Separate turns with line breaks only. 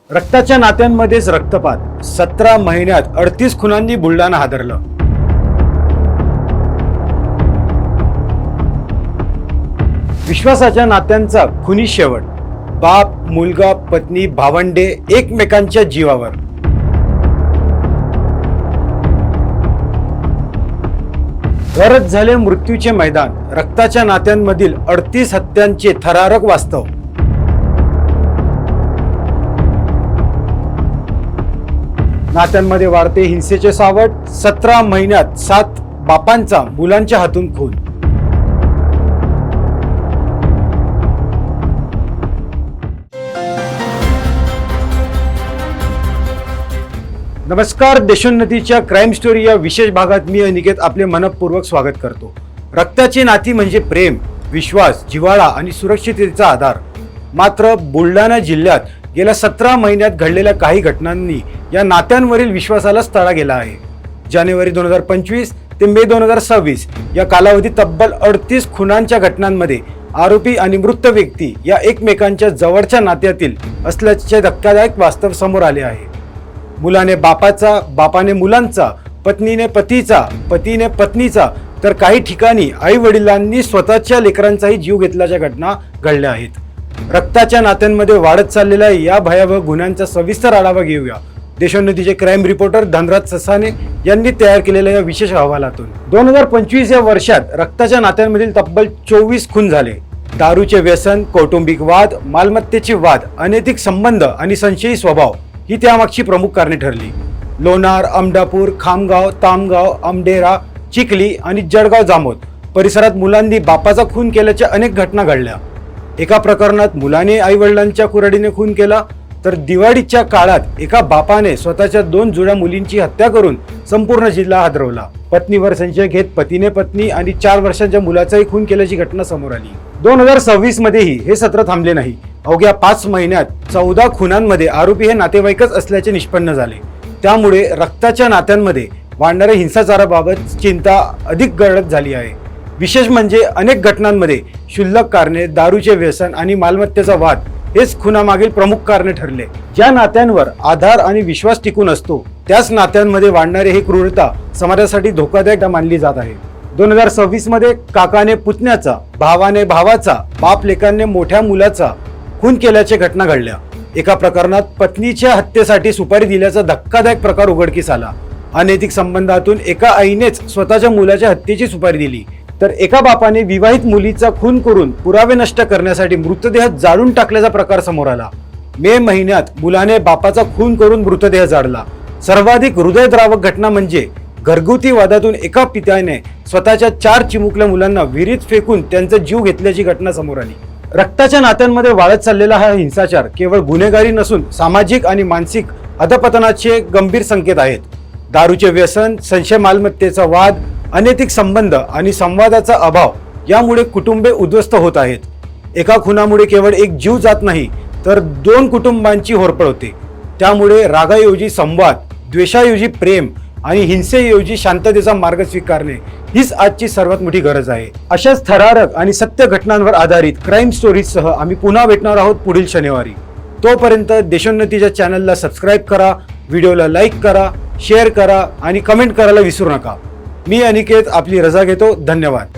रक्ताच्या नात्यांमध्येच रक्तपात. 17 महिन्यात 38 खुनांनी बुलढाणा हादरलं. विश्वासाच्या नात्यांचा खुनी शेवट. बाप, मुलगा, पत्नी, भावंडे एकमेकांच्या जीवावर. घरच झाले मृत्यूचे मैदान. रक्ताच्या नात्यांमधील 38 हत्यांचे थरारक वास्तव. नात्यांमध्ये वाढते हिंसेचे सावट. 17 महिन्यात 7 बापांचा मुलांच्या हातून खून. नमस्कार, देशोन्नतीच्या क्राईम स्टोरी या विशेष भागात मी अनिकेत आपले मनपूर्वक स्वागत करतो. रक्ताची नाती म्हणजे प्रेम, विश्वास, जिव्हाळा आणि सुरक्षिततेचा आधार. मात्र बुलढाणा जिल्ह्यात गेल्या 17 महिन्यात घडलेल्या काही घटनांनी या नात्यांवरील विश्वासालाच तडा गेला आहे. जानेवारी 2025 ते मे 2026 या कालावधीत तब्बल 38 खुनांच्या घटनांमध्ये आरोपी आणि मृत व्यक्ती या एकमेकांच्या जवळच्या नात्यातील असल्याचे धक्कादायक वास्तव समोर आले आहे. मुलाने बापाचा, बापाने मुलांचा, पत्नीने पतीचा, पतीने पत्नीचा, तर काही ठिकाणी आई वडिलांनी स्वतःच्या लेकरांचाही जीव घेतल्याच्या घटना घडल्या आहेत. रक्ताच्या नात्यांमध्ये वाढत चाललेल्या या भयावह गुन्ह्यांचा सविस्तर आढावा घेऊया देशोन्नतीचे क्राईम रिपोर्टर धनराज ससाने यांनी तयार केलेल्या या विशेष अहवालातून. 2025 या वर्षात रक्ताच्या नात्यांमधील तब्बल 24 खून झाले. दारूचे व्यसन, कौटुंबिक वाद, मालमत्तेचे वाद, अनैतिक संबंध आणि संशयी स्वभाव ही त्यामागची प्रमुख कारणे ठरली. लोणार, अमडापूर, खामगाव, तामगाव, अमडेरा, चिखली आणि जळगाव जामोद परिसरात मुलांनी बापाचा खून केल्याच्या अनेक घटना घडल्या. एका प्रकरणात मुलाने आई वडिलांच्या कुऱ्हाडीने खून केला, तर दिवाळीच्या काळात एका बापाने स्वतःच्या 2 जुळ्या मुलींची हत्या करून संपूर्ण जिल्हा हादरवला. पत्नीवर संशय घेत पतीने पत्नी आणि 4 वर्षांच्या मुलाचाही खून केल्याची घटना समोर आली. 2026 मध्येही हे सत्र थांबले नाही. अवघ्या 5 महिन्यात 14 खुनांमध्ये आरोपी हे नातेवाईकच असल्याचे निष्पन्न झाले. त्यामुळे रक्ताच्या नात्यांमध्ये वाढणाऱ्या हिंसाचाराबाबत चिंता अधिक गडद झाली आहे. विशेष म्हणजे अनेक घटनांमध्ये क्षुल्लक कारणे, दारूचे व्यसन आणि मालमत्तेचा वाद हेच खुनामागील प्रमुख कारणे ठरले. ज्या नात्यांवर आधार आणि विश्वास टिकून असतो त्याच नात्यांमध्ये वाढणारी ही क्रूरता समाजासाठी धोकादायक मानली जात आहे. 2026 मध्ये काकाने पुतण्याचा, भावाने भावाचा, बाप लेकाने मोठ्या मुलाचा खून केल्याच्या घटना घडल्या. एका प्रकरणात पत्नीच्या हत्येसाठी सुपारी दिल्याचा धक्कादायक प्रकार उघडकीस आला. अनैतिक संबंधातून एका आईनेच स्वतःच्या मुलाच्या हत्येची सुपारी दिली, तर एका बापाने विवाहित मुलीचा खून करून पुरावे नष्ट करण्यासाठी मृतदेह जाळून टाकल्याचा प्रकार समोर आला. मे महिन्यात मुलाने बापाचा खून करून मृतदेह जाळला. सर्वाधिक हृदयद्रावक घटना म्हणजे घरगुती वादातून एका पित्याने स्वतःच्या 4 चिमुकल्या मुलांना विहिरीत फेकून त्यांचा जीव घेतल्याची घटना समोर आली. रक्ताच्या नात्यांमध्ये वाढत चाललेला हा हिंसाचार केवळ गुन्हेगारी नसून सामाजिक आणि मानसिक अधपतनाचे गंभीर संकेत आहेत. दारूचे व्यसन, संशय, मालमत्तेचा वाद, अनैतिक संबंध आणि संवादाचा अभाव यामुळे कुटुंबे उद्ध्वस्त होत आहेत. एका खुनामुळे केवळ एक जीव जात नाही, तर 2 कुटुंबांची होरपळ होते. त्यामुळे रागाऐवजी संवाद, द्वेषाऐवजी प्रेम आणि हिंसेऐवजी शांततेचा मार्ग स्वीकारणे हीच आजची सर्वात मोठी गरज आहे. अशाच थरारक आणि सत्य घटनांवर आधारित क्राईम स्टोरीजसह आम्ही पुन्हा भेटणार आहोत पुढील शनिवारी. तोपर्यंत देशोन्नतीच्या चॅनलला सबस्क्राईब करा, व्हिडिओला लाईक करा, शेअर करा आणि कमेंट करायला विसरू नका. मी अनिकेत आपली रजा घेतो. धन्यवाद.